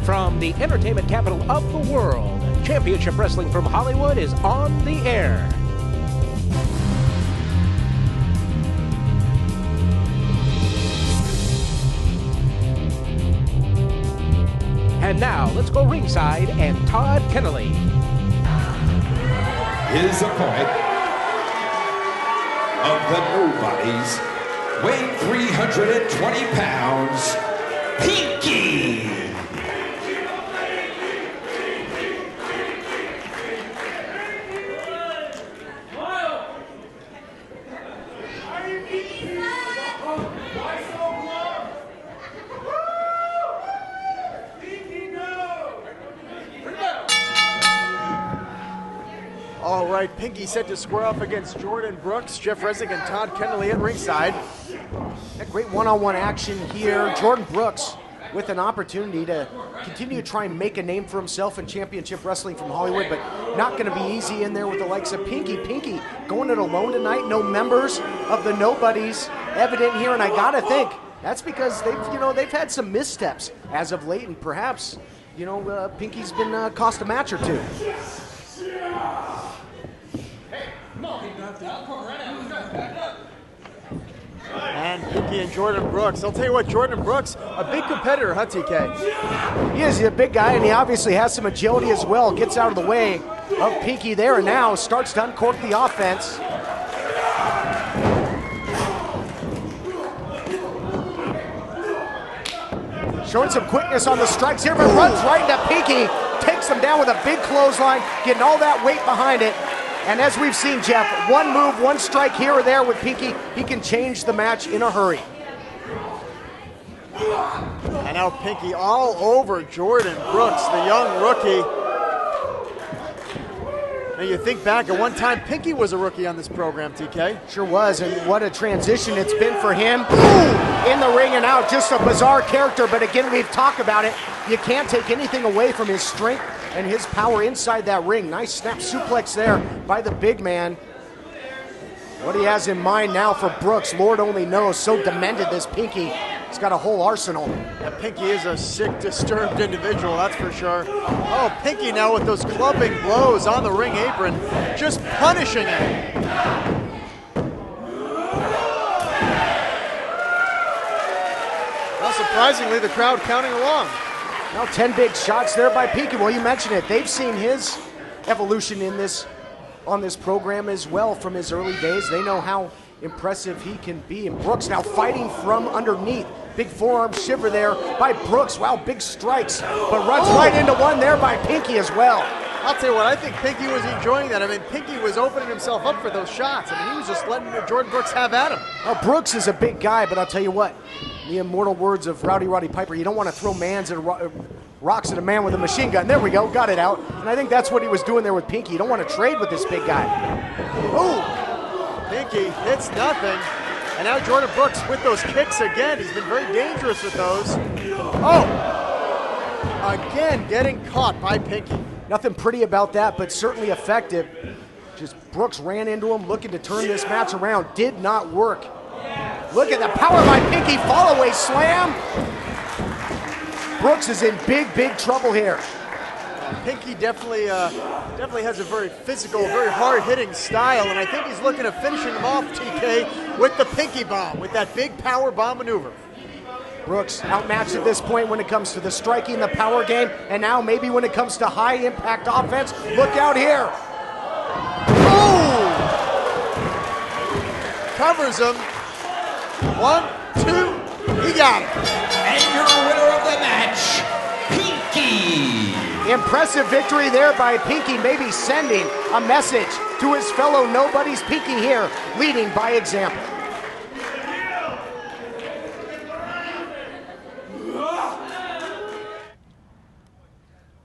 From the entertainment capital of the world, Championship Wrestling from Hollywood is on the air. And now, let's go ringside and Todd Kennelly. His opponent of the nobodies, weighing 320 pounds, Pinky. All right, Pinky set to square off against Jordan Brooks, Jeff Resnick, and Todd Kennelly at ringside. A great one-on-one action here. Jordan Brooks with an opportunity to continue to try and make a name for himself in Championship Wrestling from Hollywood, but not going to be easy in there with the likes of Pinky. Pinky going it alone tonight. No members of the Nobodies evident here, and I got to think that's because they've had some missteps as of late, and perhaps Pinky's been cost a match or two. And Pinky and Jordan Brooks. I'll tell you what, Jordan Brooks, a big competitor, huh, TK? He is a big guy, and he obviously has some agility as well. Gets out of the way of Pinky there, and now starts to uncork the offense. Showing some quickness on the strikes here, but runs right into Pinky. Takes him down with a big clothesline, getting all that weight behind it. And as we've seen, Jeff, one move, one strike here or there with Pinky, he can change the match in a hurry. And now Pinky all over Jordan Brooks, the young rookie. Now you think back, at one time, Pinky was a rookie on this program, TK. Sure was, and what a transition it's been for him. Ooh, in the ring and out, just a bizarre character, but again, we've talked about it. You can't take anything away from his strength and his power inside that ring. Nice snap suplex there by the big man. What he has in mind now for Brooks, Lord only knows. So demented, this Pinky. He's got a whole arsenal. Yeah, Pinky is a sick, disturbed individual, that's for sure. Oh, Pinky now with those clubbing blows on the ring apron, just punishing it. Well, surprisingly, the crowd counting along. Now 10 big shots there by Pinky. Well, you mentioned it. They've seen his evolution on this program as well from his early days. They know how impressive he can be. And Brooks now fighting from underneath. Big forearm shiver there by Brooks. Wow, big strikes. But runs right into one there by Pinky as well. I'll tell you what, I think Pinky was enjoying that. I mean, Pinky was opening himself up for those shots. I mean, he was just letting Jordan Brooks have at him. Now, Brooks is a big guy, but I'll tell you what, the immortal words of Roddy Piper, you don't want to throw rocks at a man with a machine gun. There we go, got it out. And I think that's what he was doing there with Pinky. You don't want to trade with this big guy. Ooh, Pinky hits nothing. And now Jordan Brooks with those kicks again. He's been very dangerous with those. Oh, again getting caught by Pinky. Nothing pretty about that, but certainly effective. Just Brooks ran into him, looking to turn this match around. Did not work. Look at the power by Pinky, fall away slam. Brooks is in big, big trouble here. Pinky definitely has a very physical, very hard-hitting style, and I think he's looking at finishing him off, TK, with the Pinky bomb, with that big power bomb maneuver. Brooks outmatched at this point when it comes to the striking, the power game, and now maybe when it comes to high-impact offense. Look out here. Ooh! Covers him. 1, 2, he got him. And your winner of the match, Pinky. Impressive victory there by Pinky, maybe sending a message to his fellow nobodies. Pinky here, leading by example.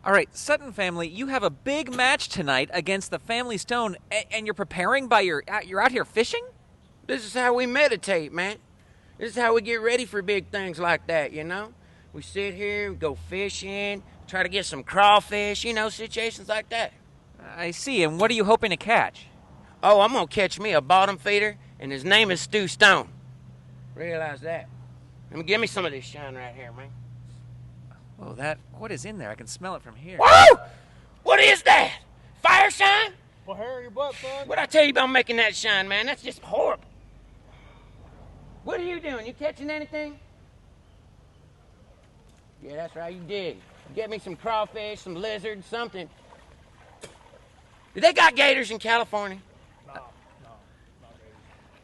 All right, Sutton family, you have a big match tonight against the Family Stone, and you're preparing you're out here fishing? This is how we meditate, man. This is how we get ready for big things like that, you know? We sit here, we go fishing, try to get some crawfish, situations like that. I see, and what are you hoping to catch? Oh, I'm gonna catch me a bottom feeder, and his name is Stu Stone. Realize that. Give me some of this shine right here, man. Oh, what is in there? I can smell it from here. Whoa! What is that? Fire shine? Well, hair in your butt, son. What'd I tell you about making that shine, man? That's just horrible. What are you doing? You catching anything? Yeah, that's right, you did. Get me some crawfish, some lizards, something. Do they got gators in California?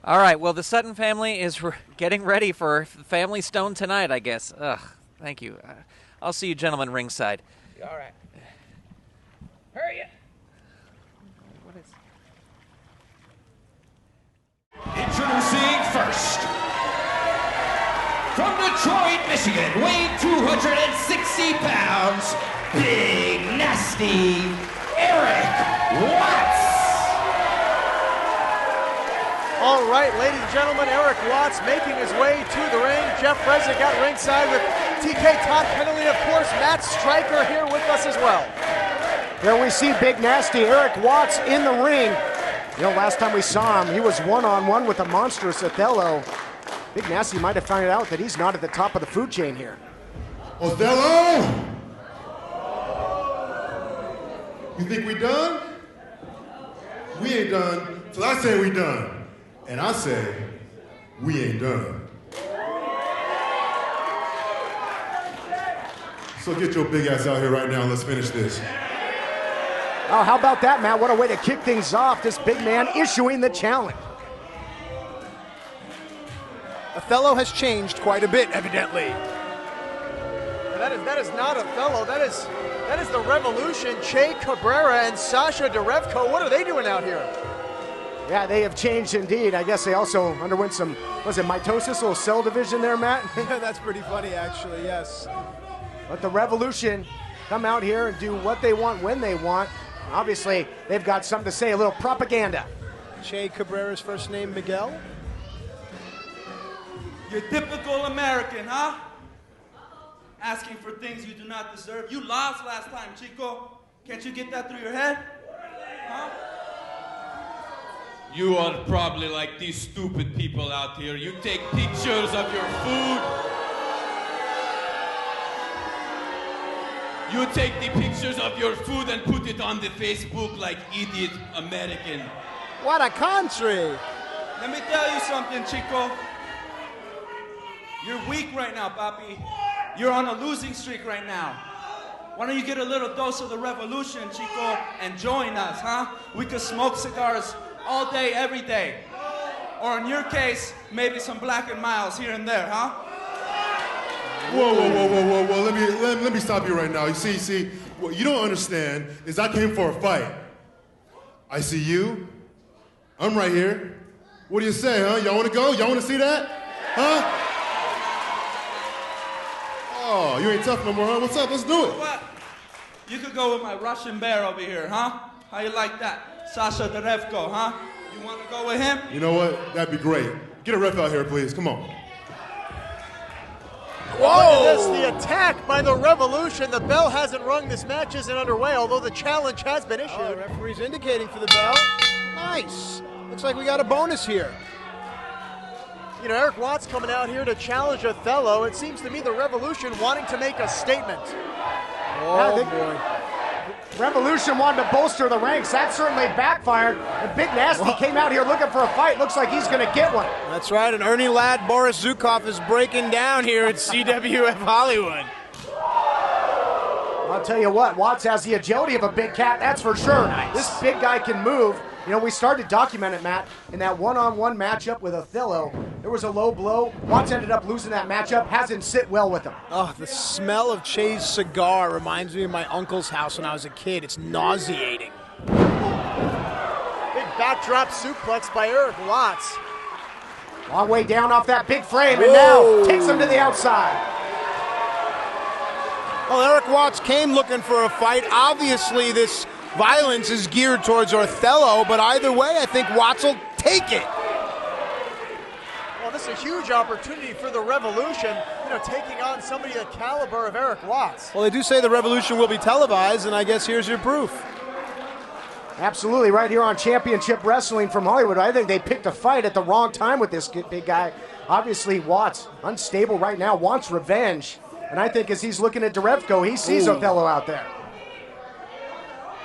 All right, well, the Sutton family is getting ready for Family Stone tonight, I guess. Ugh, thank you. I'll see you gentlemen ringside. All right. Hurry up. What is... Introducing first, from Detroit, Michigan, weighing 260 pounds, big, nasty, Eric Watts. All right, ladies and gentlemen, Eric Watts making his way to the ring. Jeff Resnick at ringside with TK Todd Penalty, of course, Matt Stryker here with us as well. There we see Big Nasty Eric Watts in the ring. You know, last time we saw him, he was one-on-one with the monstrous Othello. Big Nasty might have found out that he's not at the top of the food chain here. Othello! You think we done? We ain't done, so I say we done. And I say, we ain't done. So get your big ass out here right now and let's finish this. Oh, how about that, Matt? What a way to kick things off. This big man issuing the challenge. Othello has changed quite a bit, evidently. And that is not Othello. That is the Revolution. Che Cabrera and Sasha Darevko. What are they doing out here? Yeah, they have changed indeed. I guess they also underwent some, was it mitosis, a little cell division there, Matt? That's pretty funny, actually, yes. But the Revolution come out here and do what they want when they want. Obviously, they've got something to say, a little propaganda. Che Cabrera's first name, Miguel? You're typical American, huh? Asking for things you do not deserve. You lost last time, Chico. Can't you get that through your head? Huh? You are probably like these stupid people out here. You take pictures of your food. You take the pictures of your food and put it on the Facebook like idiot American. What a country! Let me tell you something, Chico. You're weak right now, papi. You're on a losing streak right now. Why don't you get a little dose of the Revolution, Chico, and join us, huh? We could smoke cigars all day, every day. Or in your case, maybe some Black and Miles here and there, huh? Whoa. Let me stop you right now. You see, what you don't understand is I came for a fight. I see you. I'm right here. What do you say, huh? Y'all want to go? Y'all want to see that? Huh? Oh, you ain't tough no more, huh? What's up? Let's do it. What? You could go with my Russian bear over here, huh? How you like that? Sasha Darevko, huh? You want to go with him? You know what? That'd be great. Get a ref out here, please. Come on. Whoa! Look at this, the attack by the Revolution. The bell hasn't rung. This match isn't underway, although the challenge has been issued. Oh, the referee's indicating for the bell. Nice. Looks like we got a bonus here. You know, Eric Watts coming out here to challenge Othello. It seems to me the Revolution wanting to make a statement. Oh, boy. Revolution wanted to bolster the ranks. That certainly backfired. And Big Nasty came out here looking for a fight. Looks like he's going to get one. That's right, and Ernie Ladd, Boris Zukov is breaking down here at CWF Hollywood. I'll tell you what, Watts has the agility of a big cat, that's for sure. Nice. This big guy can move. You know, we started to document it, Matt, in that one-on-one matchup with Othello. There was a low blow. Watts ended up losing that matchup. Hasn't sit well with him. Oh, the smell of Che's cigar reminds me of my uncle's house when I was a kid. It's nauseating. Big backdrop suplex by Eric Watts. Long way down off that big frame, and now takes him to the outside. Well, Eric Watts came looking for a fight. Obviously, this violence is geared towards Othello, but either way, I think Watts will take it. Well, this is a huge opportunity for the Revolution, you know, taking on somebody the caliber of Eric Watts. Well, they do say the Revolution will be televised, and I guess here's your proof. Absolutely, right here on Championship Wrestling from Hollywood. I think they picked a fight at the wrong time with this big guy. Obviously, Watts, unstable right now, wants revenge. And I think as he's looking at Darevko, he sees Othello out there.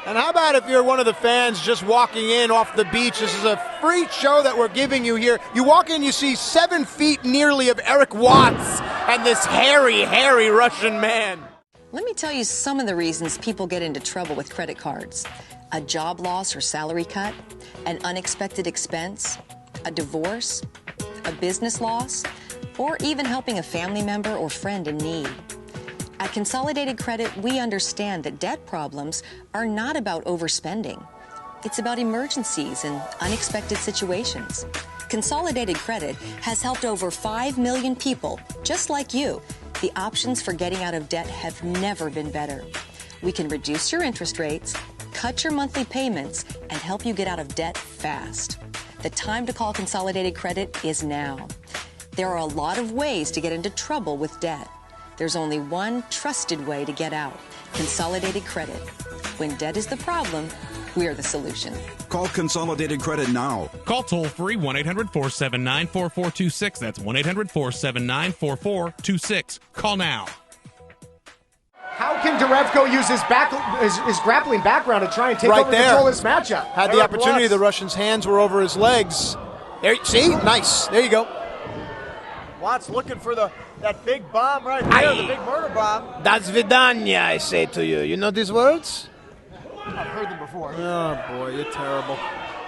And how about if you're one of the fans just walking in off the beach? This is a free show that we're giving you here. You walk in, you see 7 feet nearly of Eric Watts and this hairy, hairy Russian man. Let me tell you some of the reasons people get into trouble with credit cards. A job loss or salary cut, an unexpected expense, a divorce, a business loss, or even helping a family member or friend in need. At Consolidated Credit, we understand that debt problems are not about overspending. It's about emergencies and unexpected situations. Consolidated Credit has helped over 5 million people, just like you. The options for getting out of debt have never been better. We can reduce your interest rates, cut your monthly payments, and help you get out of debt fast. The time to call Consolidated Credit is now. There are a lot of ways to get into trouble with debt. There's only one trusted way to get out: Consolidated Credit. When debt is the problem, we're the solution. Call Consolidated Credit now. Call toll-free 1-800-479-4426. That's 1-800-479-4426. Call now. How can Darevko use his grappling background to try and take over control of this matchup? Had the opportunity. The Russian's hands were over his legs. There, see? Nice. There you go. Watts looking for that big bomb right there, the big murder bomb. Das vidanya, I say to you. You know these words? I've heard them before. Oh, boy, you're terrible.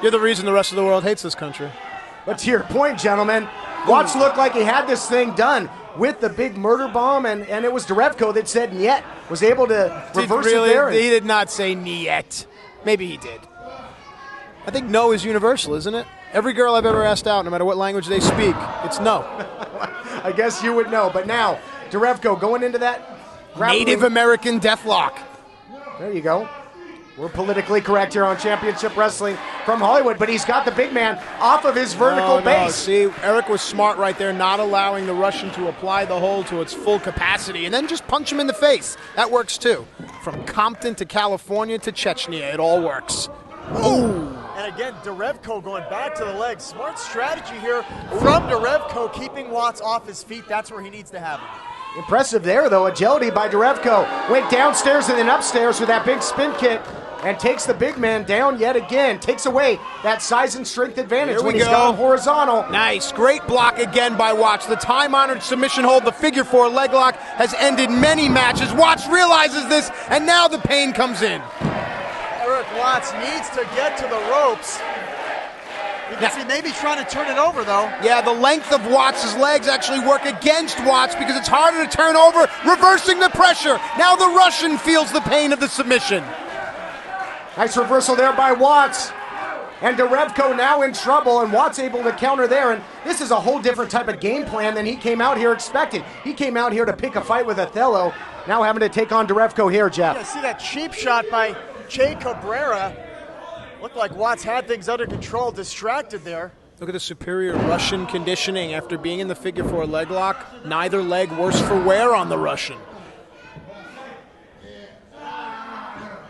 You're the reason the rest of the world hates this country. But to your point, gentlemen, Watts looked like he had this thing done with the big murder bomb, and it was Darevko that said "niet," was able to reverse it there. He did not say "niet." Maybe he did. I think no is universal, isn't it? Every girl I've ever asked out, no matter what language they speak, it's no. I guess you would know. But now, Darevko going into that Native American deathlock. There you go. We're politically correct here on Championship Wrestling from Hollywood, but he's got the big man off of his vertical base. See, Eric was smart right there, not allowing the Russian to apply the hold to its full capacity, and then just punch him in the face. That works too. From Compton to California to Chechnya, it all works. Ooh. And again, Darevko going back to the legs. Smart strategy here from Darevko, keeping Watts off his feet. That's where he needs to have him. Impressive there, though. Agility by Darevko. Went downstairs and then upstairs with that big spin kick and takes the big man down yet again. Takes away that size and strength advantage when he's gone horizontal. Nice. Great block again by Watts. The time-honored submission hold, the figure 4 leg lock, has ended many matches. Watts realizes this, and now the pain comes in. Eric Watts needs to get to the ropes. You can see maybe trying to turn it over, though. Yeah, the length of Watts' legs actually work against Watts because it's harder to turn over, reversing the pressure. Now the Russian feels the pain of the submission. Nice reversal there by Watts. And Darevko now in trouble, and Watts able to counter there. And this is a whole different type of game plan than he came out here expecting. He came out here to pick a fight with Othello. Now having to take on Darevko here, Jeff. Yeah, see that cheap shot by Che Cabrera. Looked like Watts had things under control, distracted there. Look at the superior Russian conditioning after being in the figure 4 leg lock. Neither leg worse for wear on the Russian.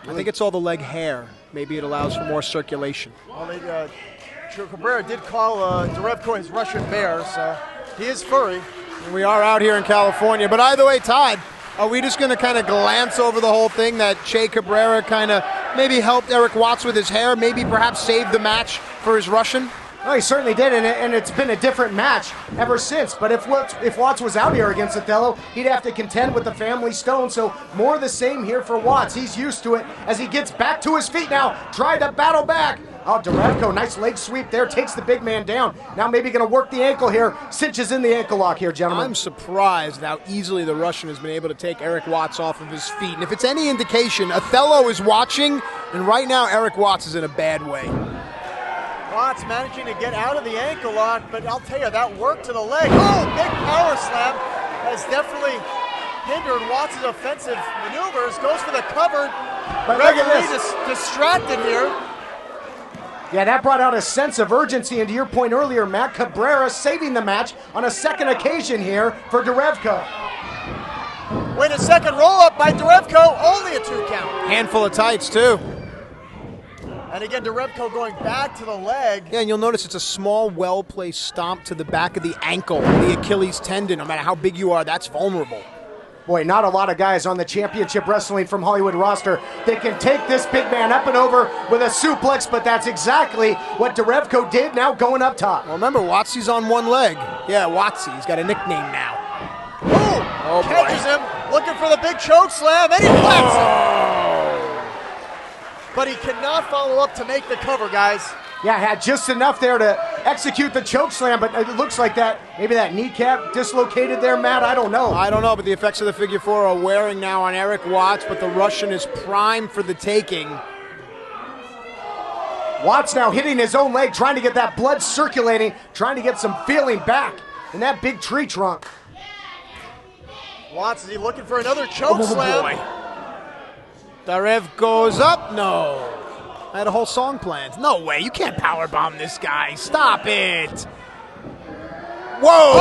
I think it's all the leg hair. Maybe it allows for more circulation. Well, Cabrera did call Darevko his Russian bear, so he is furry. And we are out here in California. But either way, Todd, are we just going to kind of glance over the whole thing that Che Cabrera kind of maybe helped Eric Watts with his hair, maybe perhaps saved the match for his Russian? Oh, he certainly did, and it's been a different match ever since. But if Watts was out here against Othello, he'd have to contend with the family stone. So more of the same here for Watts. He's used to it as he gets back to his feet now. Tried to battle back. Oh, Darevko, nice leg sweep there, takes the big man down. Now maybe going to work the ankle here. Cinches in the ankle lock here, gentlemen. I'm surprised how easily the Russian has been able to take Eric Watts off of his feet. And if it's any indication, Othello is watching, and right now Eric Watts is in a bad way. Watts managing to get out of the ankle lock, but I'll tell you, that work to the leg. Oh, big power slam has definitely hindered Watts' offensive maneuvers. Goes for the cover. But look at this. Distracted here. Yeah, that brought out a sense of urgency, and to your point earlier, Matt, Cabrera saving the match on a second occasion here for Darevko. Wait a second, roll-up by Darevko, only a 2 count. Handful of tights, too. And again, Darevko going back to the leg. Yeah, and you'll notice it's a small, well-placed stomp to the back of the ankle, the Achilles tendon. No matter how big you are, that's vulnerable. Boy, not a lot of guys on the Championship Wrestling from Hollywood roster that can take this big man up and over with a suplex, but that's exactly what Darevko did, now going up top. Well, remember, Watsy's on one leg. Yeah, Watsy. He's got a nickname now. Oh, catches him, looking for the big choke slam, and he flaps him. But he cannot follow up to make the cover, guys. Yeah, had just enough there to execute the choke slam, but it looks like maybe that kneecap dislocated there, Matt. I don't know. I don't know, but the effects of the figure four are wearing now on Eric Watts, but the Russian is primed for the taking. Watts now hitting his own leg, trying to get that blood circulating, trying to get some feeling back in that big tree trunk. Watts, is he looking for another choke slam? Boy. Darevko goes up. No. I had a whole song planned. No way. You can't powerbomb this guy. Stop it. Whoa.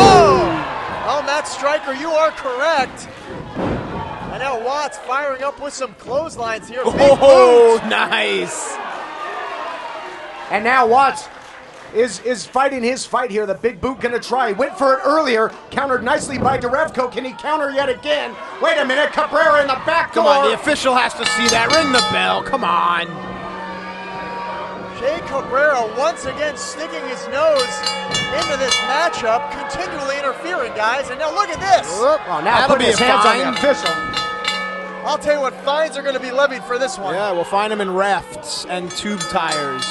Oh, Matt Stryker, you are correct. And now Watts firing up with some clotheslines here. Oh, nice. And now Watts is fighting his fight here. The big boot gonna try. Went for it earlier. Countered nicely by Darevko. Can he counter yet again? Wait a minute. Cabrera in the back door. Come on, the official has to see that. Ring the bell. Come on. Jay Cabrera once again sticking his nose into this matchup, continually interfering, guys. And now look at this. Oh, now put his hands on the official. I'll tell you what, fines are going to be levied for this one. Yeah, we'll find him in rafts and tube tires.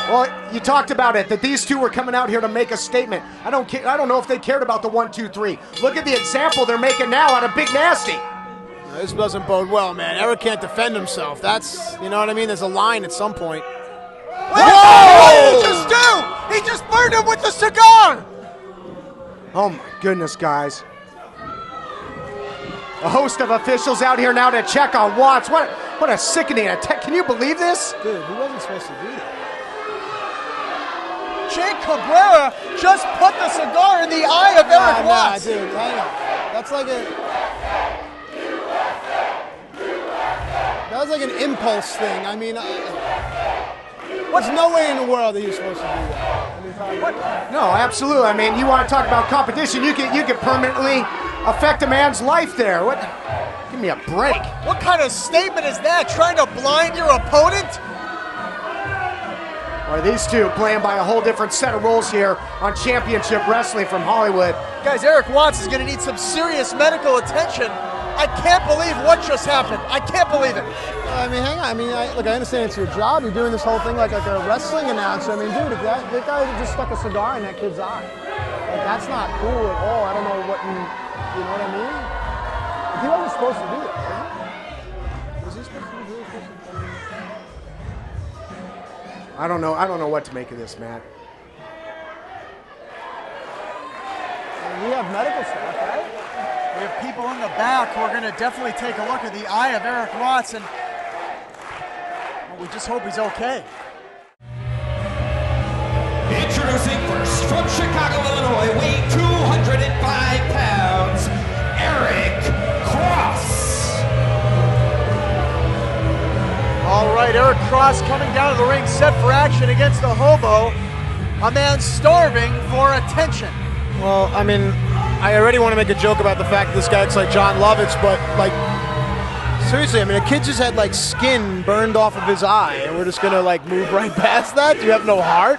Well, you talked about it, that these two were coming out here to make a statement. I don't know if they cared about the 1, 2, 3. Look at the example they're making now out of Big Nasty. This doesn't bode well, man. Eric can't defend himself. That's, you know what I mean? There's a line at some point. What did he just do? He just burned him with the cigar! Oh my goodness, guys. A host of officials out here now to check on Watts. What a sickening attack. Can you believe this? Dude, he wasn't supposed to do that. Jay Cabrera just put the cigar in the eye of Eric Watts. Nah, dude, hang on. That's like that was like an impulse thing. I mean, there's no way in the world that you're supposed to do that. I mean, what? No, absolutely. I mean, you want to talk about competition, you can permanently affect a man's life there. What? Give me a break. What kind of statement is that? Trying to blind your opponent? Boy, these two playing by a whole different set of rules here on Championship Wrestling from Hollywood. Guys, Eric Watts is going to need some serious medical attention. I can't believe what just happened. I can't believe it. I mean, hang on. I mean, look, I understand it's your job. You're doing this whole thing like a wrestling announcer. I mean, dude, if that guy just stuck a cigar in that kid's eye, like, that's not cool at all. I don't know what you know what I mean? He wasn't supposed to do that, right? Was he supposed to do this? I don't know what to make of this, Matt. We have medical staff, right? We have people in the back who are going to definitely take a look at the eye of Eric Watts, and well, we just hope he's okay. Introducing first from Chicago, Illinois, weighing 205 pounds, Eric Cross. All right, Eric Cross coming down to the ring, set for action against the Hobo, a man starving for attention. Well, I mean, I already want to make a joke about the fact that this guy looks like John Lovitz, but, like, seriously, I mean, a kid just had, like, skin burned off of his eye, and we're just going to, like, move right past that? Do you have no heart?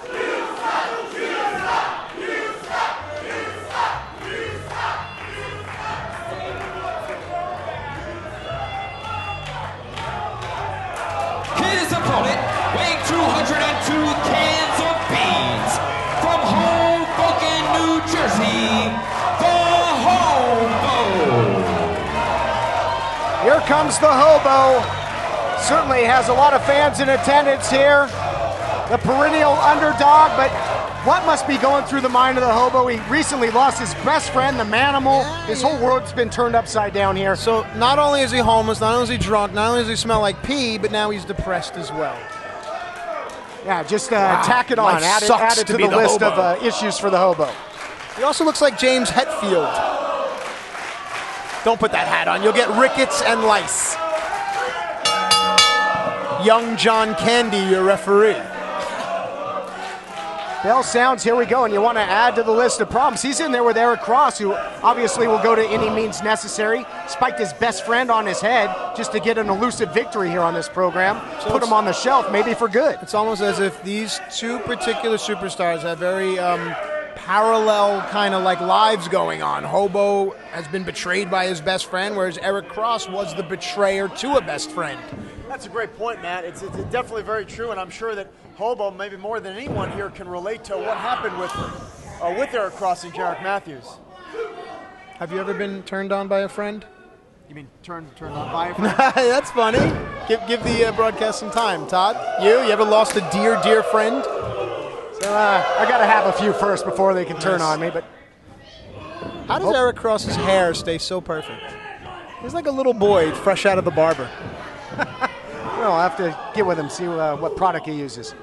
His opponent, weighing 202 cans of beans, from Hoboken, New Jersey, the Hobo. Here comes the Hobo. Certainly has a lot of fans in attendance here. The perennial underdog, but what must be going through the mind of the Hobo? He recently lost his best friend, the Manimal. His whole world's been turned upside down here. So not only is he homeless, not only is he drunk, not only does he smell like pee, but now he's depressed as well. Yeah, just tack it on. Add it to the list of issues for the Hobo. He also looks like James Hetfield. Don't put that hat on. You'll get rickets and lice. Young John Candy, your referee. Bell sounds, here we go, and you want to add to the list of problems. He's in there with Eric Cross, who obviously will go to any means necessary. Spiked his best friend on his head just to get an elusive victory here on this program. So put him on the shelf, maybe for good. It's almost as if these two particular superstars have very parallel kind of like lives going on. Hobo has been betrayed by his best friend, whereas Eric Cross was the betrayer to a best friend. That's a great point, Matt. It's definitely very true, and I'm sure that Hobo, maybe more than anyone here, can relate to what happened with Eric Cross and Jarek Matthews. Have you ever been turned on by a friend? You mean turned on by a friend? That's funny. Give the broadcast some time, Todd. You ever lost a dear friend? So I got to have a few first before they can turn on me. But how does Eric Cross's hair stay so perfect? He's like a little boy fresh out of the barber. Well, I'll have to get with him, see what product he uses.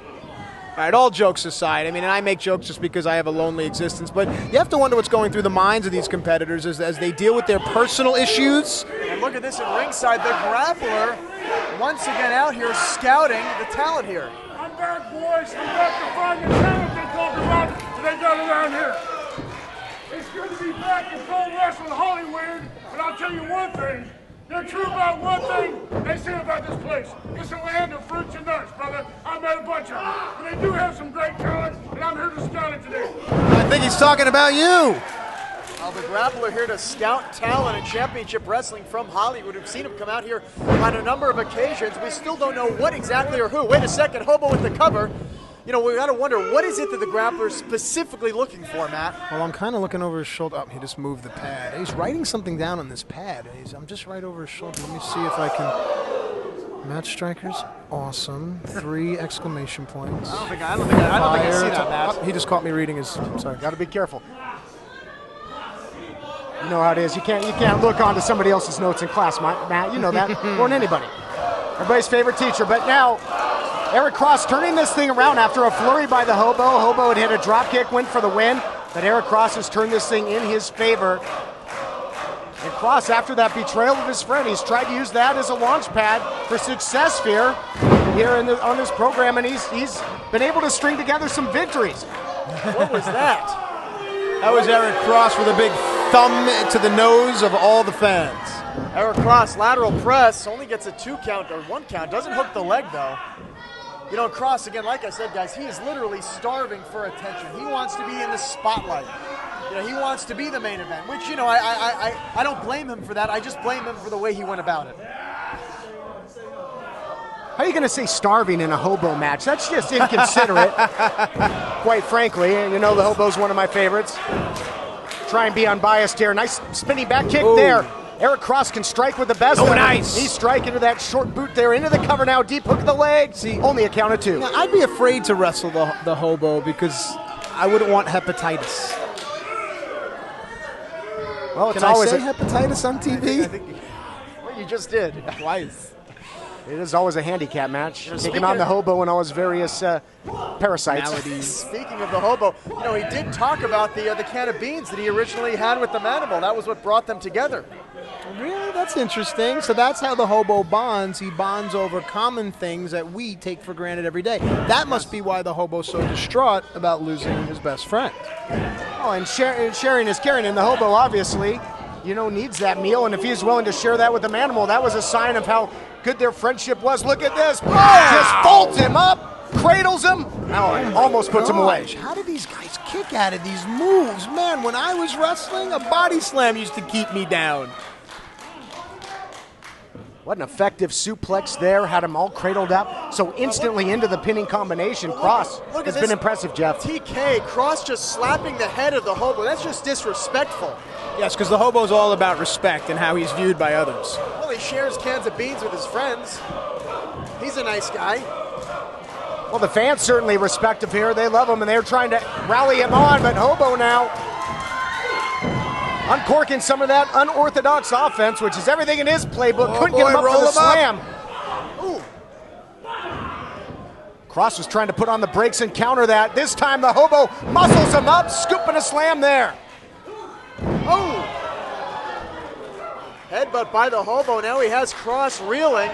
All right, all jokes aside, I mean, and I make jokes just because I have a lonely existence, but you have to wonder what's going through the minds of these competitors as they deal with their personal issues. And look at this at ringside, the grappler once again out here scouting the talent here. I'm back, boys. I'm back to find the talent they talk about that they got around here. It's good to be back in pro wrestling Hollywood, but I'll tell you one thing. They're true about one thing they say about this place. It's a land of fruits and nuts, brother. I met a bunch of them. But they do have some great talent, and I'm here to scout it today. I think he's talking about you. Well, the grappler here to scout talent in championship wrestling from Hollywood. We've seen him come out here on a number of occasions. We still don't know what exactly or who. Wait a second, Hobo with the cover. You know, we got to wonder, what is it that the grappler is specifically looking for, Matt? Well, I'm kind of looking over his shoulder. Oh, he just moved the pad. He's writing something down on this pad. I'm just right over his shoulder. Let me see if I can. Match strikers, awesome. 3 exclamation points. I don't think I see that, Matt. Oh, he just caught me reading his. I'm sorry. Got to be careful. You know how it is. You can't look onto somebody else's notes in class, Matt. You know that more than anybody. Everybody's favorite teacher. But now, Eric Cross turning this thing around after a flurry by the Hobo. Hobo had hit a drop kick, went for the win. But Eric Cross has turned this thing in his favor. And Cross, after that betrayal of his friend, he's tried to use that as a launch pad for success here on this program, and he's been able to string together some victories. What was that? That was Eric Cross with a big thumb to the nose of all the fans. Eric Cross, lateral press, only gets a 2 count or 1 count. Doesn't hook the leg, though. You know, Cross, again, like I said, guys, he is literally starving for attention. He wants to be in the spotlight. You know, he wants to be the main event, which, you know, I don't blame him for that. I just blame him for the way he went about it. How are you going to say starving in a Hobo match? That's just inconsiderate, quite frankly. You know, the Hobo's one of my favorites. Try and be unbiased here. Nice spinning back kick there. Eric Cross can strike with the best. Oh, nice. He's striking into that short boot there, into the cover now, deep hook of the leg. See, only a count of 2. Now, I'd be afraid to wrestle the Hobo because I wouldn't want hepatitis. Well, it's Can I always say hepatitis on TV? I think well, you just did. Twice. It is always a handicap match. You know, taking on the Hobo and all his various parasites. Speaking of the Hobo, you know, he did talk about the can of beans that he originally had with the Manimal. That was what brought them together. Really? That's interesting. So that's how the Hobo bonds. He bonds over common things that we take for granted every day. That must be why the Hobo's so distraught about losing his best friend. Oh, and sharing is caring. And the Hobo, obviously, you know, needs that meal. And if he's willing to share that with the Manimal, that was a sign of how good their friendship was. Look at this. Just folds him up, cradles him. Oh, almost puts him away. How do these guys kick out of these moves? Man, when I was wrestling, a body slam used to keep me down. What an effective suplex there. Had him all cradled up. So instantly into the pinning combination. Cross has been impressive, Jeff. TK, Cross just slapping the head of the Hobo. That's just disrespectful. Yes, because the Hobo's all about respect and how he's viewed by others. Well, he shares cans of beans with his friends. He's a nice guy. Well, the fans certainly respect him here. They love him, and they're trying to rally him on. But Hobo now uncorking some of that unorthodox offense, which is everything in his playbook. Couldn't get him up for the slam. Ooh. Cross was trying to put on the brakes and counter that. This time the Hobo muscles him up, scooping a slam there. Oh! Headbutt by the Hobo. Now he has Cross reeling.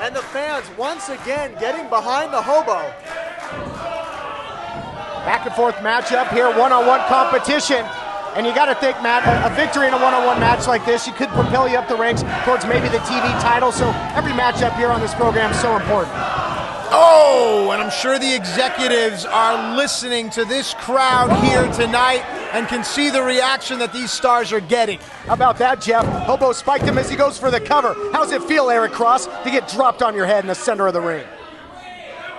And the fans once again getting behind the Hobo. Back and forth matchup here, one-on-one competition. And you got to think, Matt, a victory in a one-on-one match like this, you could propel you up the ranks towards maybe the TV title. So every matchup here on this program is so important. Oh, and I'm sure the executives are listening to this crowd here tonight and can see the reaction that these stars are getting. How about that, Jeff? Hobo spiked him as he goes for the cover. How's it feel, Eric Cross, to get dropped on your head in the center of the ring?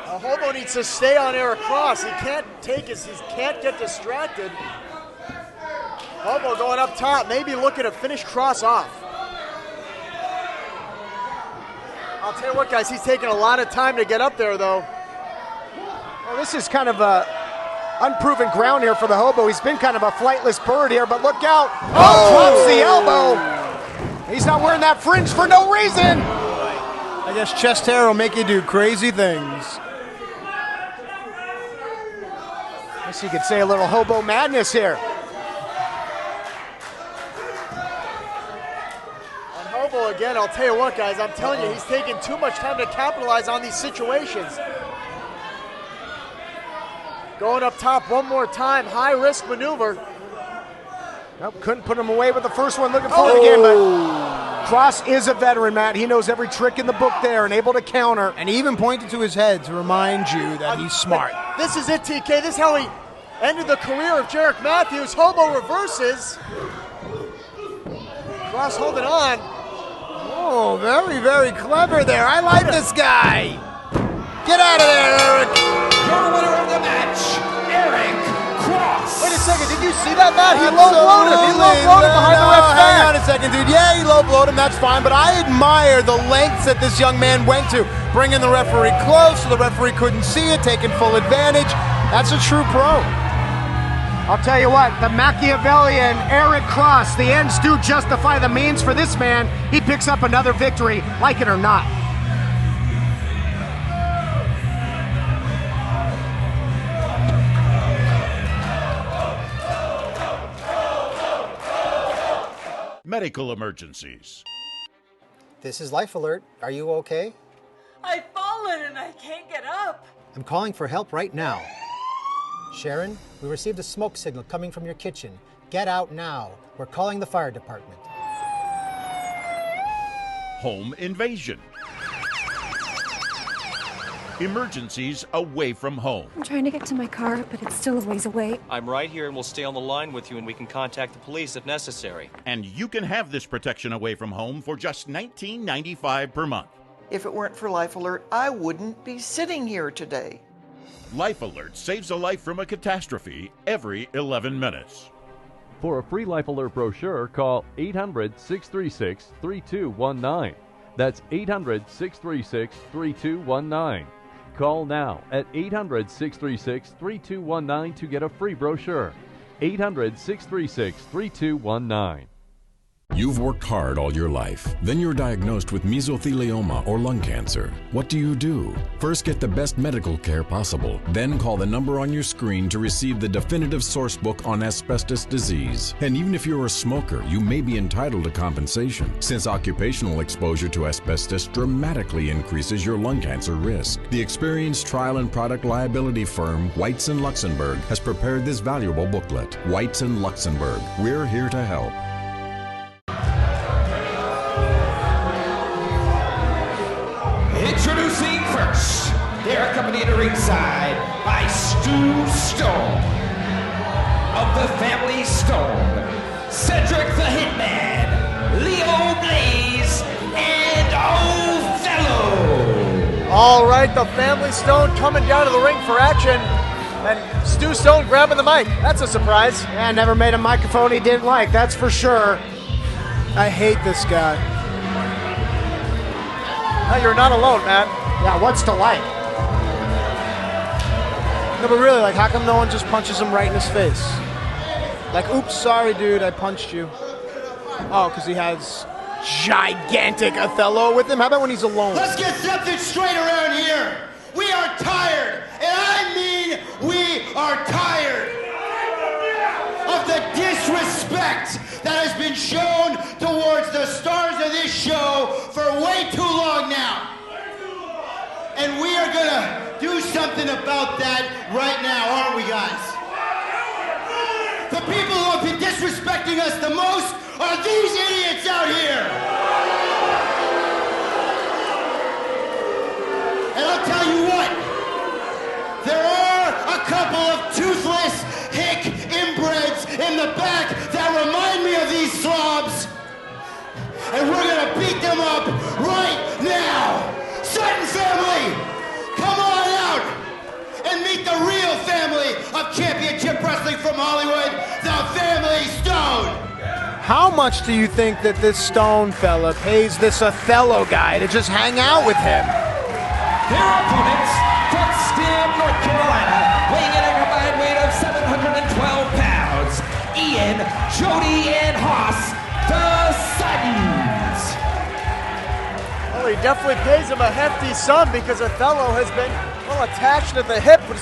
Hobo needs to stay on Eric Cross. He can't get distracted. Hobo going up top, maybe looking to finish Cross off. I'll tell you what, guys, he's taking a lot of time to get up there, though. Well, this is kind of unproven ground here for the Hobo. He's been kind of a flightless bird here, but look out. Oh, drops the elbow. He's not wearing that fringe for no reason. I guess chest hair will make you do crazy things. I guess you could say a little Hobo madness here. Hobo again, I'll tell you what, guys, I'm telling you, he's taking too much time to capitalize on these situations. Going up top one more time, high-risk maneuver. Nope, couldn't put him away with the first one. Looking for it again, but Cross is a veteran, Matt. He knows every trick in the book there and able to counter. And he even pointed to his head to remind you that he's smart. This is it, TK. This is how he ended the career of Jarek Matthews. Hobo reverses. Cross holding on. Oh, very, very clever there. I like this guy. Get out of there, Eric. Your winner of the match, Eric Cross. Wait a second, did you see that, Matt? He low-blowed him. He low-blowed him behind the ref's back. Hang on a second, dude. Yeah, he low-blowed him. That's fine. But I admire the lengths that this young man went to. Bringing the referee close so the referee couldn't see it, taking full advantage. That's a true pro. I'll tell you what, the Machiavellian Eric Cross, the ends do justify the means for this man. He picks up another victory, like it or not. Medical emergencies. This is Life Alert. Are you okay? I've fallen and I can't get up. I'm calling for help right now. Sharon, we received a smoke signal coming from your kitchen. Get out now. We're calling the fire department. Home invasion. Emergencies away from home. I'm trying to get to my car, but it's still a ways away. I'm right here and we'll stay on the line with you and we can contact the police if necessary. And you can have this protection away from home for just $19.95 per month. If it weren't for Life Alert, I wouldn't be sitting here today. Life Alert saves a life from a catastrophe every 11 minutes. For a free Life Alert brochure, call 800-636-3219. That's 800-636-3219. Call now at 800-636-3219 to get a free brochure. 800-636-3219. You've worked hard all your life. Then you're diagnosed with mesothelioma or lung cancer. What do? First, get the best medical care possible. Then call the number on your screen to receive the definitive source book on asbestos disease. And even if you're a smoker, you may be entitled to compensation, since occupational exposure to asbestos dramatically increases your lung cancer risk. The experienced trial and product liability firm Whites & Luxembourg has prepared this valuable booklet. Whites & Luxembourg. We're here to help. Introducing first, they're accompanied to ringside by Stu Stone of the family Stone, Cedric the Hitman, Leo Blaze, and Othello. All right, the family Stone coming down to the ring for action. And Stu Stone grabbing the mic. That's a surprise. Yeah, never made a microphone he didn't like, that's for sure. I hate this guy. No, you're not alone, Matt. Yeah, what's to like? No, but really, like, how come no one just punches him right in his face? Like, oops, sorry, dude, I punched you. Oh, because he has gigantic Othello with him? How about when he's alone? Let's get something straight around here. We are tired, and I mean we are tired of the disrespect that has been shown towards the stars of this show for way too long now. And we are gonna do something about that right now, aren't we, guys? The people who have been disrespecting us the most are these idiots out here. And I'll tell you what, there are a couple of toothless hick inbreds in the back that remind me of these slobs. And we're gonna beat them up right now. Sutton family, come on out and meet the real family of championship wrestling from Hollywood, the Family Stone. How much do you think that this Stone fella pays this Othello guy to just hang out with him? Their opponents from Stem, North Carolina, weighing in a combined weight of 712 pounds, Ian, Jody, and Haas, the Suttons. Well, he definitely pays him a hefty sum because Othello has been, well, attached at the hip to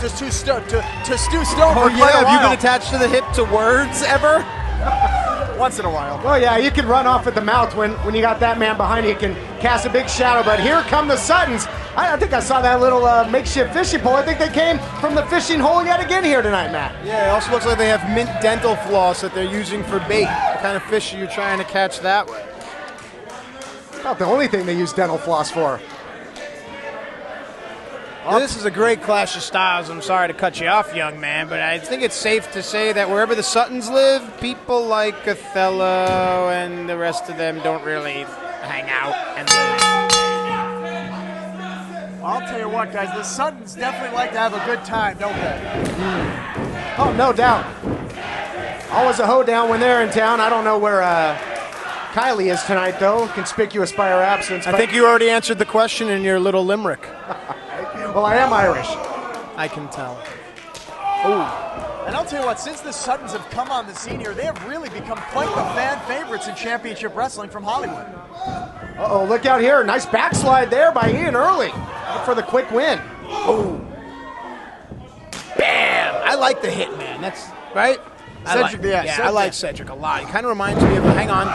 Stu Stone for quite a while. Have you been attached to the hip to words ever? Once in a while. Well, yeah, you can run off at the mouth when you got that man behind you. You can cast a big shadow, but here come the Suttons. I think I saw that little makeshift fishing pole. I think they came from the fishing hole yet again here tonight, Matt. Yeah, it also looks like they have mint dental floss that they're using for bait. What kind of fish are you trying to catch that way? Not the only thing they use dental floss for. Well, this is a great clash of styles. I'm sorry to cut you off, young man, but I think it's safe to say that wherever the Suttons live, people like Othello and the rest of them don't really hang out and live. I'll tell you what, guys, the Suttons definitely like to have a good time, don't they? Oh, no doubt. Always a hoedown when they're in town. I don't know where Kylie is tonight, though. Conspicuous by her absence. I think you already answered the question in your little limerick. Well, I am Irish. I can tell. Ooh. And I'll tell you what, since the Suttons have come on the scene here, they have really become quite the fan favorites in championship wrestling from Hollywood. Uh-oh, look out here. Nice backslide there by Ian Early. Look for the quick win. Oh. Bam! I like the Hitman. That's right. Cedric, I like Cedric a lot. He kind of reminds me of, hang on,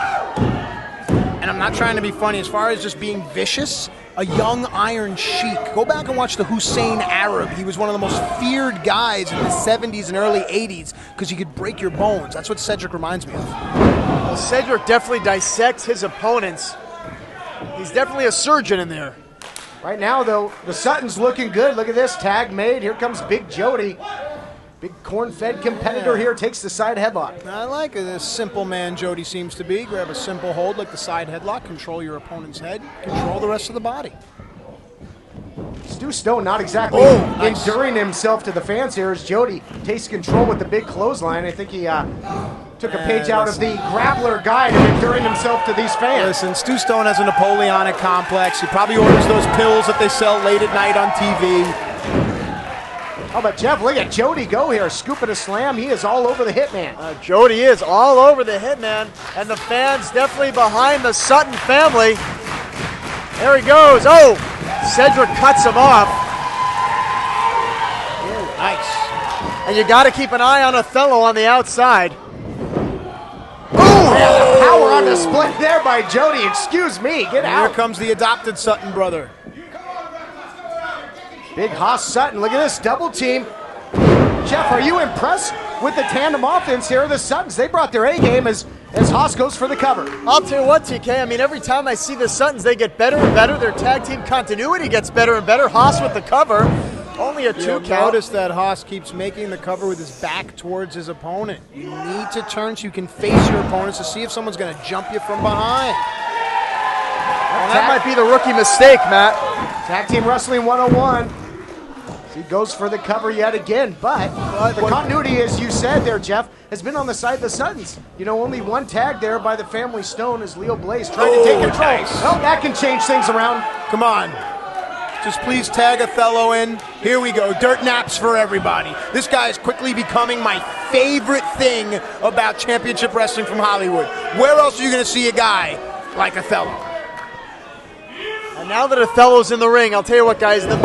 and I'm not trying to be funny, as far as just being vicious, a young Iron Sheik. Go back and watch the Hussein Arab. He was one of the most feared guys in the 70s and early 80s because he could break your bones. That's what Cedric reminds me of. Well, Cedric definitely dissects his opponents. He's definitely a surgeon in there. Right now, though, the Suttons looking good. Look at this, tag made. Here comes Big Jody. Big corn-fed competitor here takes the side headlock. I like it. A simple man Jody seems to be. Grab a simple hold like the side headlock, control your opponent's head, control the rest of the body. Stu Stone not exactly enduring himself to the fans here as Jody takes control with the big clothesline. I think he took a page out of the Grappler Guide of enduring himself to these fans. Listen, Stu Stone has a Napoleonic complex. He probably orders those pills that they sell late at night on TV. Oh, but Jeff, look at Jody go here, scooping a slam. He is all over the Hitman. Jody is all over the Hitman, and the fans definitely behind the Sutton family. There he goes. Oh, Cedric cuts him off. Ooh, nice. And you got to keep an eye on Othello on the outside. Oh, power on display there by Jody. Excuse me, get out. Here comes the adopted Sutton brother. Big Haas Sutton, look at this double team. Jeff, are you impressed with the tandem offense here? The Suttons, they brought their A-game as Haas goes for the cover. I'll tell you what, TK, I mean, every time I see the Suttons, they get better and better. Their tag team continuity gets better and better. Haas with the cover, only a 2 count. Notice that Haas keeps making the cover with his back towards his opponent. You need to turn so you can face your opponents to see if someone's going to jump you from behind. Well, that might be the rookie mistake, Matt. Tag Team Wrestling 101. He goes for the cover yet again, but the continuity, as you said there, Jeff, has been on the side of the Suttons. You know, only one tag there by the Family Stone as Leo Blaze trying to take control. Nice. Well, that can change things around. Come on. Just please tag Othello in. Here we go. Dirt naps for everybody. This guy is quickly becoming my favorite thing about championship wrestling from Hollywood. Where else are you going to see a guy like Othello? And now that Othello's in the ring, I'll tell you what, guys, the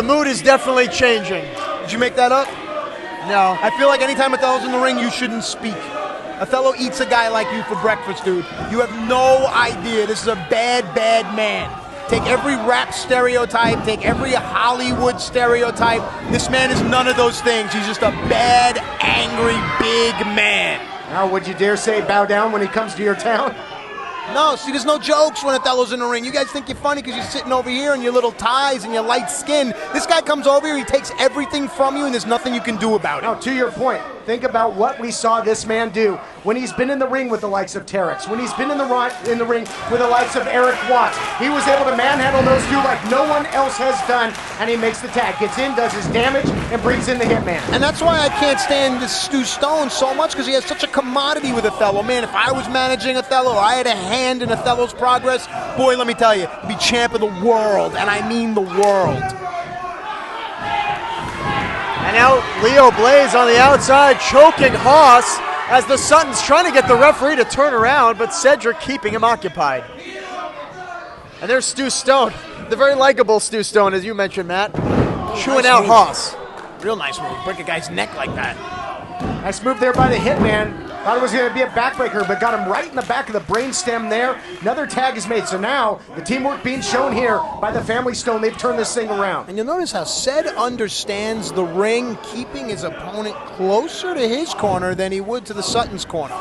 mood is definitely changing. Did you make that up? No. I feel like anytime Othello's in the ring, you shouldn't speak. Othello eats a guy like you for breakfast, dude. You have no idea. This is a bad, bad man. take every rap stereotype, take every Hollywood stereotype. This man is none of those things. He's just a bad, angry, big man. Now, would you dare say bow down when he comes to your town? No, see, there's no jokes when Othello's in the ring. You guys think you're funny because you're sitting over here in your little ties and your light skin. This guy comes over here, he takes everything from you, and there's nothing you can do about it. Now, to your point, think about what we saw this man do when he's been in the ring with the likes of Terex, when he's been in the ring with the likes of Eric Watts. He was able to manhandle those two like no one else has done, and he makes the tag, gets in, does his damage, and brings in the Hitman. And that's why I can't stand this Stu Stone so much, because he has such a commodity with Othello. Man, if I was managing Othello, or I had a hand in Othello's progress, boy, let me tell you, he'd be champ of the world, and I mean the world. And now Leo Blaze on the outside, choking Haas as the Suttons trying to get the referee to turn around, but Cedric keeping him occupied. And there's Stu Stone, the very likable Stu Stone, as you mentioned, Matt, chewing nice out move. Haas. Real nice move. Break a guy's neck like that. Nice move there by the Hitman. Thought it was going to be a backbreaker, but got him right in the back of the brainstem there. Another tag is made, so now the teamwork being shown here by the Family Stone. They've turned this thing around. And you'll notice how Ced understands the ring, keeping his opponent closer to his corner than he would to the Sutton's corner.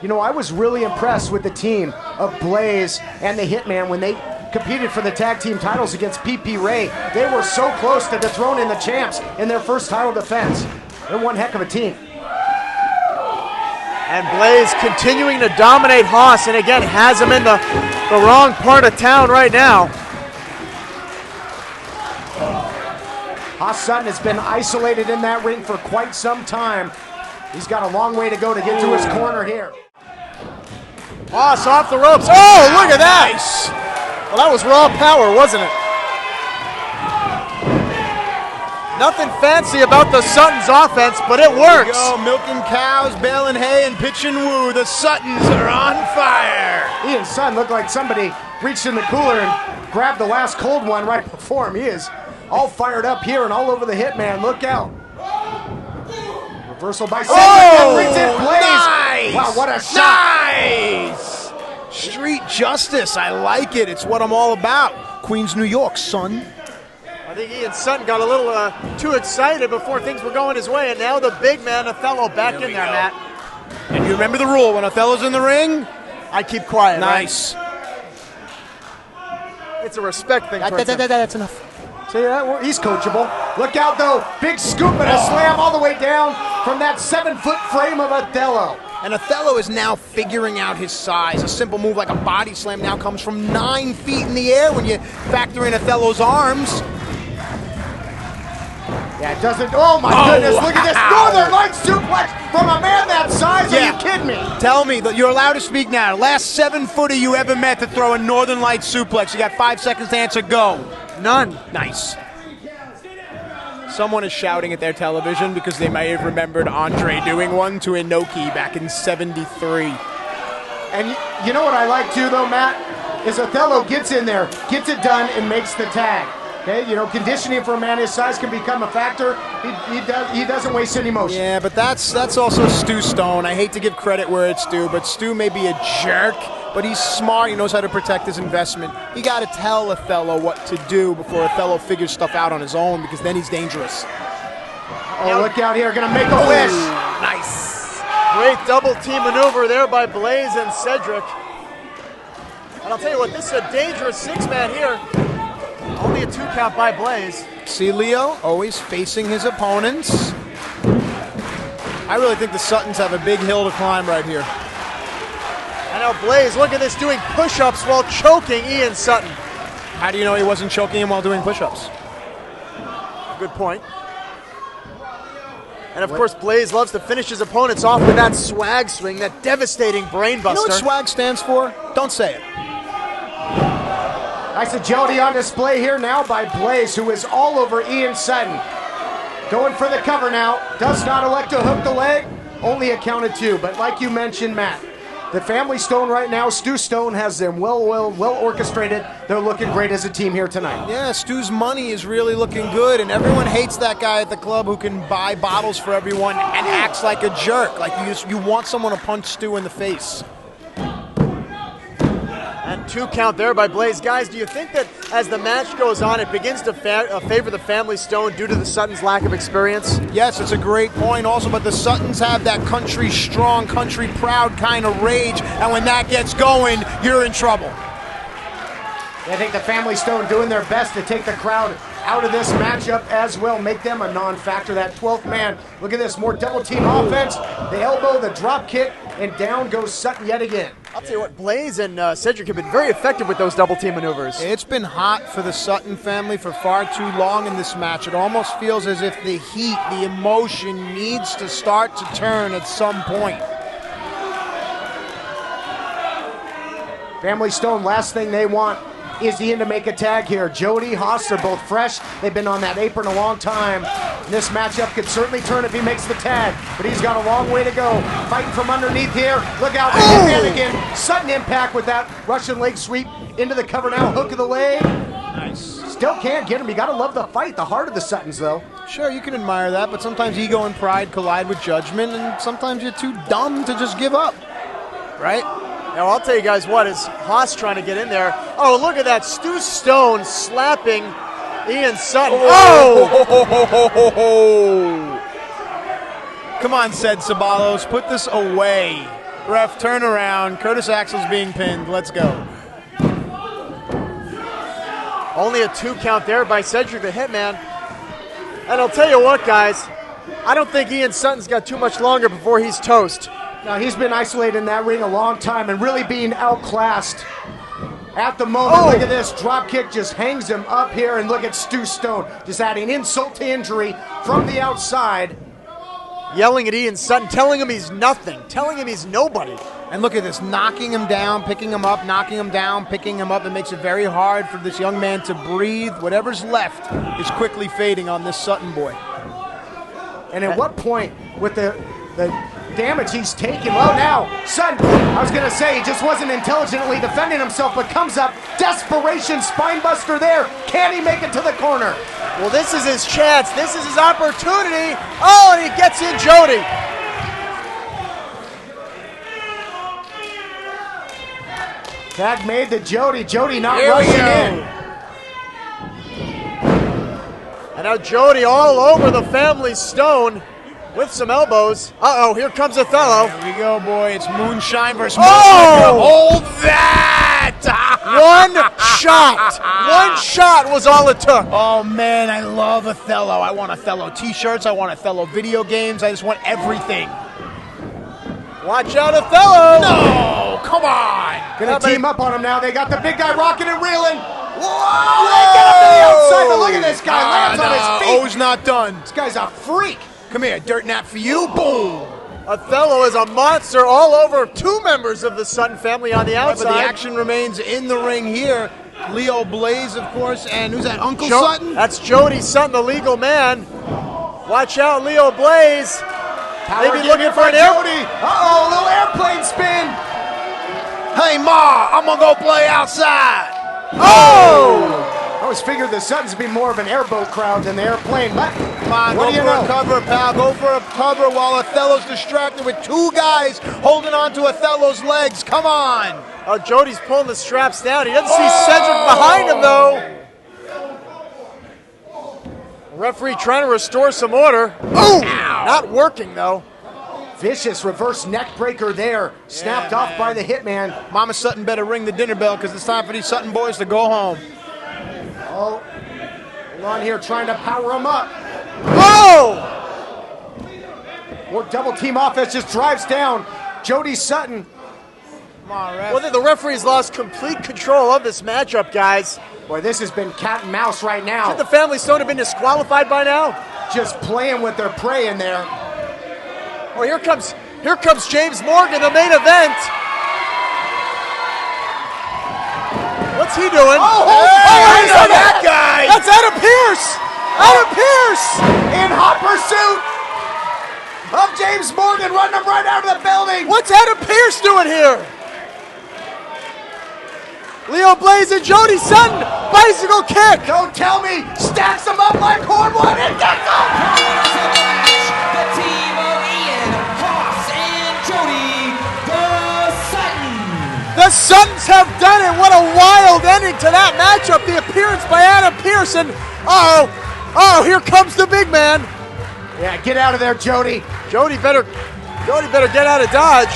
You know, I was really impressed with the team of Blaze and the Hitman when they competed for the tag team titles against PP Ray. They were so close to dethroning the champs in their first title defense. They're one heck of a team. And Blaze continuing to dominate Haas, and again has him in the wrong part of town right now. Haas Sutton has been isolated in that ring for quite some time. He's got a long way to go to get to his corner here. Haas off the ropes. Oh, look at that! Nice. Well, that was raw power, wasn't it? Nothing fancy about the Suttons offense, but it works. Here we go, milking cows, baling hay, and pitching woo. The Suttons are on fire. Ian Sutton looked like somebody reached in the cooler and grabbed the last cold one right before him. He is all fired up here and all over the Hitman. Look out. Reversal by Cedric. Oh, brings in Blaze. Nice. Wow, what a shot. Nice. Street justice. I like it. It's what I'm all about. Queens, New York, son. I think Ian Sutton got a little too excited before things were going his way, and now the big man, Othello, back in there, Matt. And you remember the rule, when Othello's in the ring, I keep quiet. Nice. Right? It's a respect thing. That's enough. See that? He's coachable. Look out, though. Big scoop and a slam all the way down from that 7-foot frame of Othello. And Othello is now figuring out his size. A simple move like a body slam now comes from 9 feet in the air when you factor in Othello's arms. Yeah, it doesn't. Oh, my goodness. Look at this Northern Light suplex from a man that size. Are you kidding me? Tell me that you're allowed to speak now. Last 7-footer you ever met to throw a Northern Light suplex. You got 5 seconds to answer. Go. None. Nice. Someone is shouting at their television because they may have remembered Andre doing one to Inoki back in '73. And you know what I like too, though, Matt? Is Othello gets in there, gets it done, and makes the tag. Okay, you know, conditioning for a man his size can become a factor. He doesn't waste any motion. Yeah, but that's also Stu Stone. I hate to give credit where it's due, but Stu may be a jerk, but he's smart. He knows how to protect his investment. He got to tell Othello what to do before Othello figures stuff out on his own, because then he's dangerous. Oh, look out here. Going to make a wish. Nice. Great double team maneuver there by Blaze and Cedric. And I'll tell you what, this is a dangerous 6-man here. Only a 2 count by Blaze. See, Leo, always facing his opponents. I really think the Suttons have a big hill to climb right here. And now Blaze, look at this, doing push-ups while choking Ian Sutton. How do you know he wasn't choking him while doing push-ups? Good point. And of course, Blaze loves to finish his opponents off with that swag swing, that devastating brainbuster. You know what swag stands for? Don't say it. Nice agility on display here now by Blaze, who is all over Ian Sutton. Going for the cover now. Does not elect to hook the leg. Only a count of 2. But like you mentioned, Matt, the Family Stone right now, Stu Stone has them well orchestrated. They're looking great as a team here tonight. Yeah, Stu's money is really looking good, and everyone hates that guy at the club who can buy bottles for everyone and acts like a jerk. Like you want someone to punch Stu in the face. And 2 count there by Blaze. Guys, do you think that as the match goes on, it begins to favor the Family Stone due to the Suttons' lack of experience? Yes, it's a great point also, but the Suttons have that country strong, country proud kind of rage, and when that gets going, you're in trouble. I think the Family Stone doing their best to take the crowd out of this matchup as well, make them a non-factor. That 12th man, look at this, more double team offense, the elbow, the drop kick, and down goes Sutton yet again. I'll tell you what, Blaze and Cedric have been very effective with those double team maneuvers. It's been hot for the Sutton family for far too long in this match. It almost feels as if the heat, the emotion needs to start to turn at some point. Family Stone, last thing they want is the end to make a tag here. Jody, Haas, they're both fresh. They've been on that apron a long time. This matchup could certainly turn if he makes the tag, but he's got a long way to go. Fighting from underneath here. Look out, man again. Sudden impact with that Russian leg sweep into the cover now. Hook of the leg. Nice. Still can't get him. You got to love the fight, the heart of the Suttons, though. Sure, you can admire that, but sometimes ego and pride collide with judgment, and sometimes you're too dumb to just give up, right? Now, I'll tell you guys what, is Haas trying to get in there. Oh, look at that. Stu Stone slapping Ian Sutton. Come on, said Sabalos, put this away. Ref, turn around. Curtis Axel's being pinned. Let's go. Only a 2 count there by Cedric the Hitman. And I'll tell you what, guys, I don't think Ian Sutton's got too much longer before he's toast. Now, he's been isolated in that ring a long time and really being outclassed at the moment. Look at this. Drop kick just hangs him up here, and look at Stu Stone just adding insult to injury from the outside. Yelling at Ian Sutton, telling him he's nothing, telling him he's nobody. And look at this, knocking him down, picking him up, knocking him down, picking him up. It makes it very hard for this young man to breathe. Whatever's left is quickly fading on this Sutton boy. And at what point with the damage he's taken? Well, now, Sutton, I was going to say, he just wasn't intelligently defending himself, but comes up, desperation, spine buster there. Can he make it to the corner? Well, this is his chance. This is his opportunity. Oh, and he gets in Jody. Tag made to Jody. Jody not rushing in. And now Jody all over the Family Stone with some elbows. Uh-oh, here comes Othello. Here we go, boy. It's moonshine versus Oh! Hold that! One shot. One shot was all it took. Oh, man, I love Othello. I want Othello t-shirts. I want Othello video games. I just want everything. Watch out, Othello. No, come on. Gonna team up on him now. They got the big guy rocking and reeling. Whoa! They get up to the outside, but look at this guy. Lands on his feet. O's not done. This guy's a freak. Come here, dirt nap for you. Boom. Othello is a monster all over 2 members of the Sutton family on the outside. But the action remains in the ring here. Leo Blaze, of course, and who's that, Uncle Sutton? That's Jody Sutton, the legal man. Watch out, Leo Blaze. Maybe looking for an Jody. Uh-oh, a little airplane spin. Hey, Ma, I'm going to go play outside. Oh! I always figured the Suttons would be more of an airboat crowd than the airplane, but come on, go for a cover, pal. Go for a cover while Othello's distracted with 2 guys holding on to Othello's legs. Come on. Oh, Jody's pulling the straps down. He doesn't see Cedric behind him, though. Referee trying to restore some order. Oh! Not working, though. Vicious reverse neck breaker there. Snapped off by the Hitman. Mama Sutton better ring the dinner bell because it's time for these Sutton boys to go home. Oh, hold on here, trying to power him up. Oh! More double team offense just drives down Jody Sutton. Come on, ref. Well, the referee's lost complete control of this matchup, guys. Boy, this has been cat and mouse right now. Should the Family Stone have been disqualified by now? Just playing with their prey in there. Oh, here comes James Morgan, the main event. What's he doing? I know that guy. That's Adam Pearce. Adam Pearce in hot pursuit of James Morgan, running him right out of the building. What's Adam Pearce doing here? Leo Blaze and Jody Sutton, bicycle kick. Don't tell me, stacks him up like Hornwood and gets him. The team of Ian, Haas, and Jody the Sutton. The Suttons have done it. What a wild ending to that matchup. The appearance by Adam Pearce. And here comes the big man. Yeah, get out of there, Jody. Jody better get out of Dodge.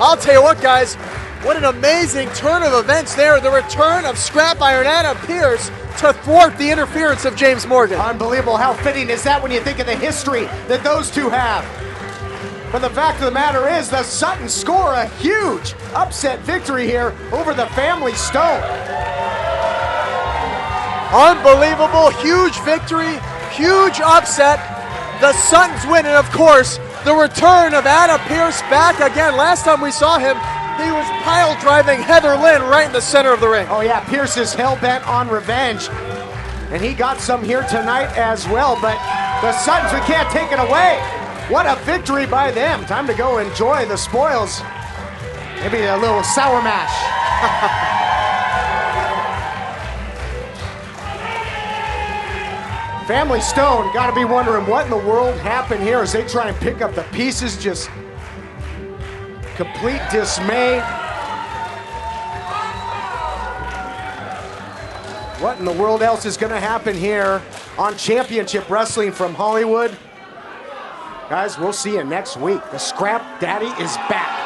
I'll tell you what, guys, what an amazing turn of events there. The return of Scrap Iron Adam Pearce to thwart the interference of James Morgan. Unbelievable. How fitting is that when you think of the history that those two have? But the fact of the matter is, the Suttons score a huge upset victory here over the Family Stone. Unbelievable, huge victory, huge upset. The Suttons win, and of course, the return of Adam Pearce back again. Last time we saw him, he was pile driving Heather Lynn right in the center of the ring. Oh yeah, Pearce is hell-bent on revenge, and he got some here tonight as well, but the Suttons, we can't take it away. What a victory by them. Time to go enjoy the spoils. Maybe a little sour mash. Family Stone got to be wondering what in the world happened here as they try and pick up the pieces. Just complete dismay. What in the world else is going to happen here on Championship Wrestling from Hollywood? Guys, we'll see you next week. The Scrap Daddy is back.